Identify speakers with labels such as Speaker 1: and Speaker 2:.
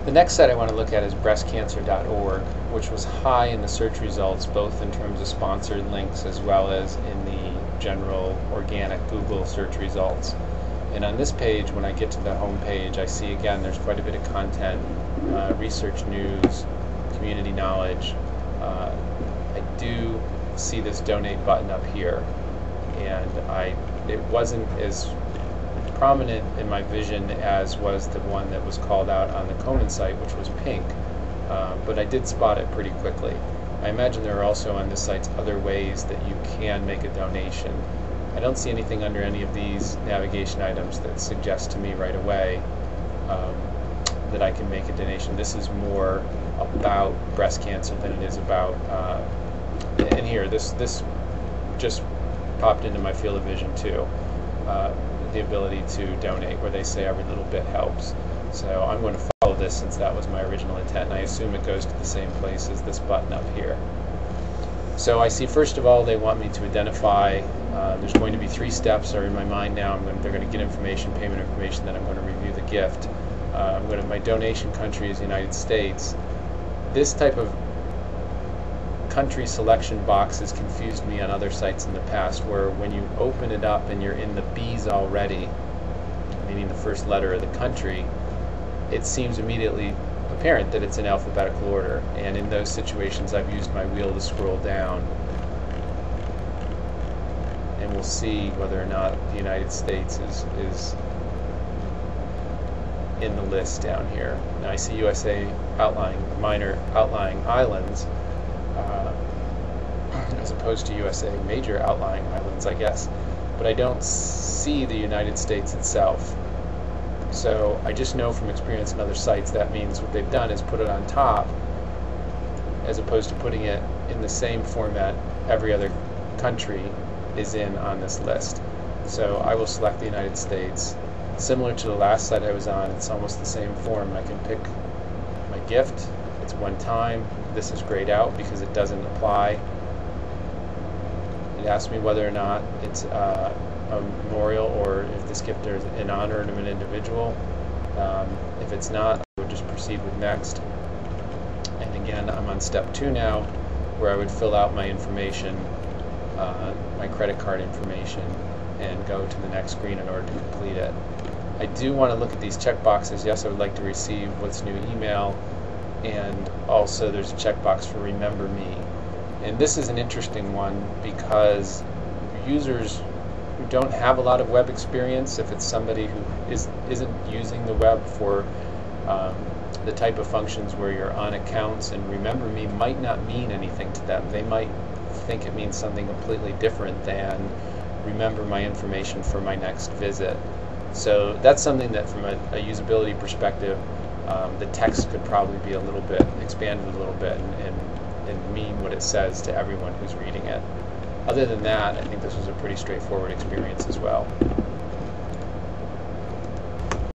Speaker 1: The next site I want to look at is breastcancer.org, which was high in the search results, both in terms of sponsored links as well as in the general organic Google search results. And on this page, when I get to the home page, I see again there's quite a bit of content, research news, community knowledge. I do see this donate button up here, and it wasn't as prominent in my vision as was the one that was called out on the Komen site, which was pink, but I did spot it pretty quickly. I imagine there are also on this site other ways that you can make a donation. I don't see anything under any of these navigation items that suggest to me right away that I can make a donation. This is more about breast cancer than it is about, and here, this just popped into my field of vision too. The ability to donate, where they say every little bit helps. So I'm going to follow this since that was my original intent, and I assume it goes to the same place as this button up here. So I see, first of all, they want me to identify, there's going to be 3 steps are in my mind now. They're going to get information, payment information, then I'm going to review the gift. My donation country is the United States. This type of country selection box has confused me on other sites in the past, where when you open it up and you're in the B's already, meaning the first letter of the country, it seems immediately apparent that it's in alphabetical order, and in those situations I've used my wheel to scroll down, and we'll see whether or not the United States is in the list down here. Now I see USA minor outlying islands, as opposed to USA major outlying islands, I guess. But I don't see the United States itself. So I just know from experience in other sites that means what they've done is put it on top, as opposed to putting it in the same format every other country is in on this list. So I will select the United States. Similar to the last site I was on, it's almost the same form. I can pick my gift. It's one time. This is grayed out because it doesn't apply. It asks me whether or not it's a memorial or if this gift is in honor of an individual. If it's not, I would just proceed with next. And again, I'm on step 2 now, where I would fill out my information, my credit card information, and go to the next screen in order to complete it. I do want to look at these checkboxes. Yes, I would like to receive what's new email, and also there's a checkbox for remember me. And this is an interesting one because users who don't have a lot of web experience, if it's somebody who isn't using the web for the type of functions where you're on accounts, and remember me might not mean anything to them. They might think it means something completely different than remember my information for my next visit. So that's something that from a usability perspective, the text could probably be a little bit expanded a little bit and mean what it says to everyone who's reading it. Other than that, I think this was a pretty straightforward experience as well.